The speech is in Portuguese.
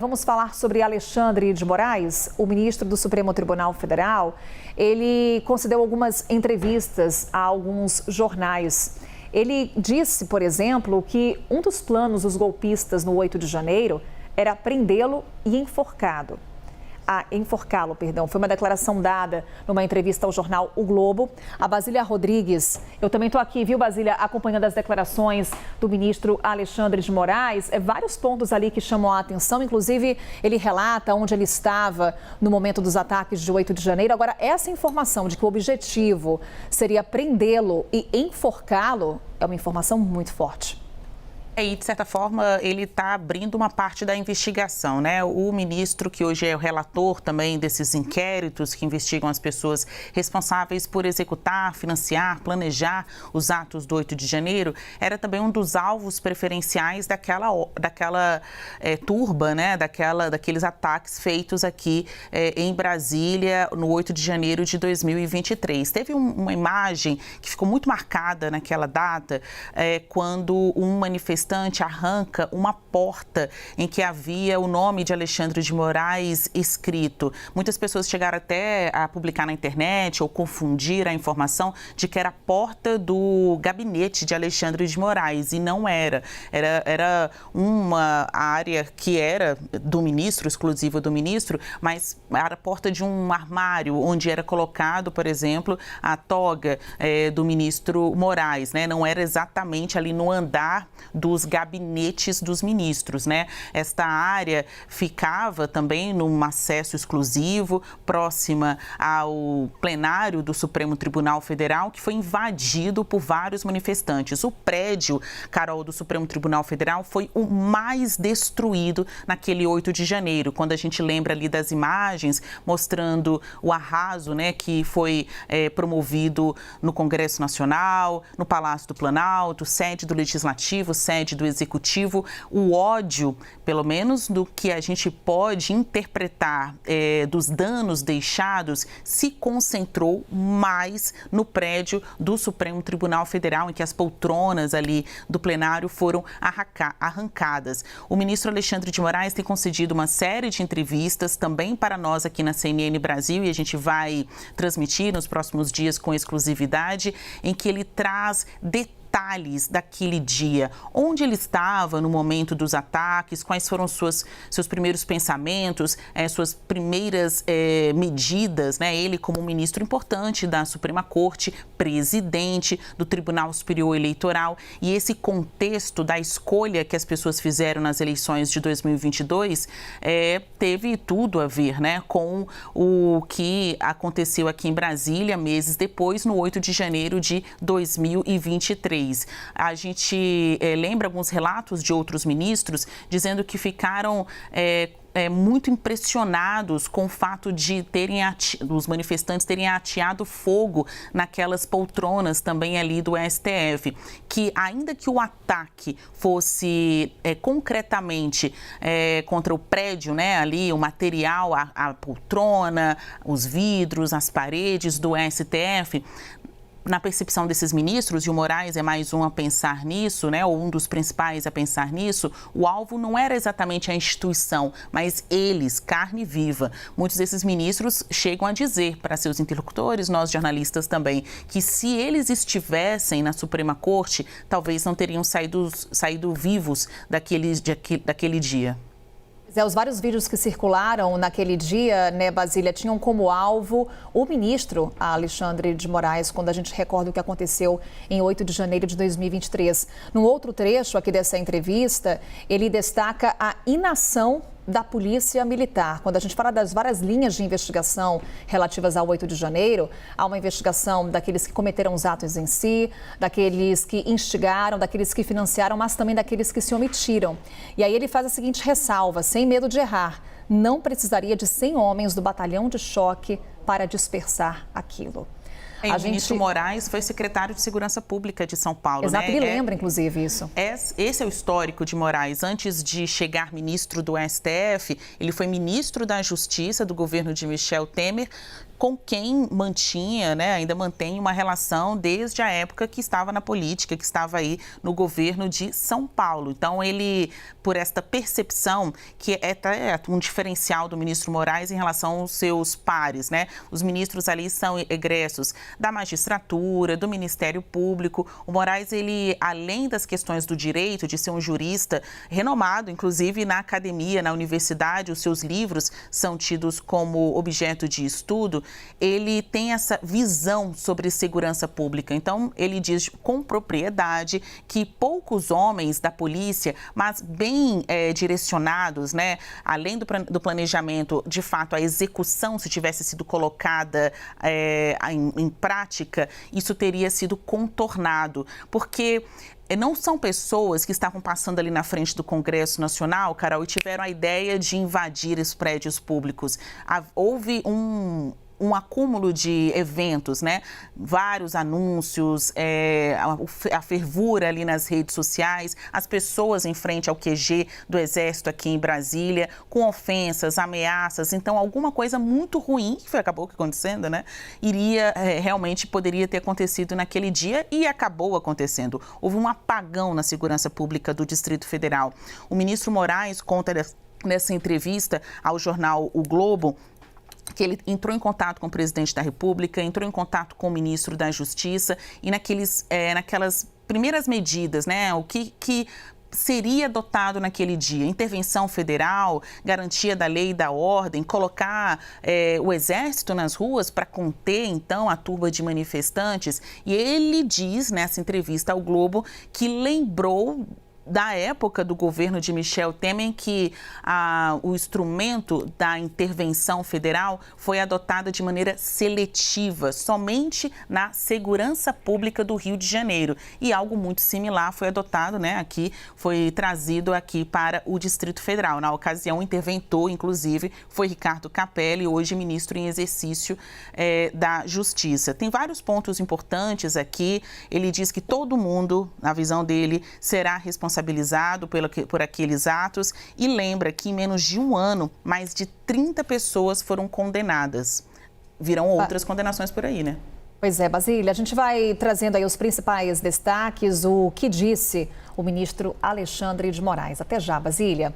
Vamos falar sobre Alexandre de Moraes, o ministro do Supremo Tribunal Federal. Ele concedeu algumas entrevistas a alguns jornais. Ele disse, por exemplo, que um dos planos dos golpistas no 8 de janeiro era prendê-lo e enforcá-lo. Foi uma declaração dada numa entrevista ao jornal O Globo. A Basília Rodrigues, eu também estou aqui, viu, Basília, acompanhando as declarações do ministro Alexandre de Moraes. Vários pontos ali que chamam a atenção, inclusive ele relata onde ele estava no momento dos ataques de 8 de janeiro. Agora, essa informação de que o objetivo seria prendê-lo e enforcá-lo é uma informação muito forte. E, de certa forma, ele está abrindo uma parte da investigação, né? O ministro, que hoje é o relator também desses inquéritos que investigam as pessoas responsáveis por executar, financiar, planejar os atos do 8 de janeiro, era também um dos alvos preferenciais daquela turba, né? Daqueles ataques feitos aqui em Brasília no 8 de janeiro de 2023. Teve uma imagem que ficou muito marcada naquela data, quando um manifestante arranca uma porta em que havia o nome de Alexandre de Moraes escrito. Muitas pessoas chegaram até a publicar na internet ou confundir a informação de que era a porta do gabinete de Alexandre de Moraes, e não era. Era uma área que era do ministro, exclusiva do ministro, mas era a porta de um armário onde era colocado, por exemplo, a toga do ministro Moraes, né? Não era exatamente ali no andar dos gabinetes dos ministros, né? Esta área ficava também num acesso exclusivo, próxima ao plenário do Supremo Tribunal Federal, que foi invadido por vários manifestantes. O prédio, Carol, do Supremo Tribunal Federal foi o mais destruído naquele 8 de janeiro, quando a gente lembra ali das imagens mostrando o arraso, né, que foi promovido no Congresso Nacional, no Palácio do Planalto, sede do Legislativo, sede do Executivo. O ódio, pelo menos do que a gente pode interpretar dos danos deixados, se concentrou mais no prédio do Supremo Tribunal Federal, em que as poltronas ali do plenário foram arrancadas. O ministro Alexandre de Moraes tem concedido uma série de entrevistas também para nós aqui na CNN Brasil, e a gente vai transmitir nos próximos dias com exclusividade, em que ele traz detalhes daquele dia, onde ele estava no momento dos ataques, quais foram seus primeiros pensamentos, suas primeiras medidas, né? Ele como um ministro importante da Suprema Corte, presidente do Tribunal Superior Eleitoral, e esse contexto da escolha que as pessoas fizeram nas eleições de 2022 teve tudo a ver, né, com o que aconteceu aqui em Brasília meses depois, no 8 de janeiro de 2023. A gente lembra alguns relatos de outros ministros dizendo que ficaram muito impressionados com o fato de os manifestantes terem ateado fogo naquelas poltronas também ali do STF, que ainda que o ataque fosse concretamente contra o prédio, né, ali o material, a poltrona, os vidros, as paredes do STF, na percepção desses ministros, e o Moraes é mais um a pensar nisso, né, ou um dos principais a pensar nisso, o alvo não era exatamente a instituição, mas eles, carne viva. Muitos desses ministros chegam a dizer para seus interlocutores, nós jornalistas também, que se eles estivessem na Suprema Corte, talvez não teriam saído vivos daquele dia. Os vários vídeos que circularam naquele dia, né, Basília, tinham como alvo o ministro Alexandre de Moraes, quando a gente recorda o que aconteceu em 8 de janeiro de 2023. Num outro trecho aqui dessa entrevista, ele destaca a inação da Polícia Militar. Quando a gente fala das várias linhas de investigação relativas ao 8 de janeiro, há uma investigação daqueles que cometeram os atos em si, daqueles que instigaram, daqueles que financiaram, mas também daqueles que se omitiram. E aí ele faz a seguinte ressalva, sem medo de errar: não precisaria de 100 homens do batalhão de choque para dispersar aquilo. O ministro Moraes foi secretário de Segurança Pública de São Paulo. Exato, né? Ele lembra, inclusive, isso. Esse é o histórico de Moraes. Antes de chegar ministro do STF, ele foi ministro da Justiça do governo de Michel Temer, com quem mantinha, né, ainda mantém uma relação desde a época que estava na política, que estava aí no governo de São Paulo. Então, ele, por esta percepção, que é um diferencial do ministro Moraes em relação aos seus pares, né? Os ministros ali são egressos da magistratura, do Ministério Público. O Moraes, ele, além das questões do direito, de ser um jurista renomado, inclusive na academia, na universidade, os seus livros são tidos como objeto de estudo, ele tem essa visão sobre segurança pública. Então, ele diz com propriedade que poucos homens da polícia, mas bem direcionados, né, além do planejamento, de fato, a execução, se tivesse sido colocada em prática, isso teria sido contornado, porque não são pessoas que estavam passando ali na frente do Congresso Nacional, Carol, e tiveram a ideia de invadir os prédios públicos. Houve um acúmulo de eventos, né? Vários anúncios, a fervura ali nas redes sociais, as pessoas em frente ao QG do Exército aqui em Brasília, com ofensas, ameaças. Então, alguma coisa muito ruim, que acabou acontecendo, né? Realmente poderia ter acontecido naquele dia e acabou acontecendo. Houve um apagão na segurança pública do Distrito Federal. O ministro Moraes conta nessa entrevista ao jornal O Globo que ele entrou em contato com o presidente da República, entrou em contato com o ministro da Justiça e naquelas primeiras medidas, né, o que seria adotado naquele dia? Intervenção federal, garantia da lei e da ordem, colocar o Exército nas ruas para conter, então, a turba de manifestantes. E ele diz, nessa entrevista ao Globo, que lembrou da época do governo de Michel Temer, que o instrumento da intervenção federal foi adotado de maneira seletiva, somente na segurança pública do Rio de Janeiro. E algo muito similar foi adotado, né, aqui, foi trazido aqui para o Distrito Federal. Na ocasião, o interventor, inclusive, foi Ricardo Capelli, hoje ministro em exercício da Justiça. Tem vários pontos importantes aqui. Ele diz que todo mundo, na visão dele, será responsabilizado por aqueles atos e lembra que em menos de um ano, mais de 30 pessoas foram condenadas. Virão outras condenações por aí, né? Pois é, Basília, a gente vai trazendo aí os principais destaques, o que disse o ministro Alexandre de Moraes. Até já, Basília.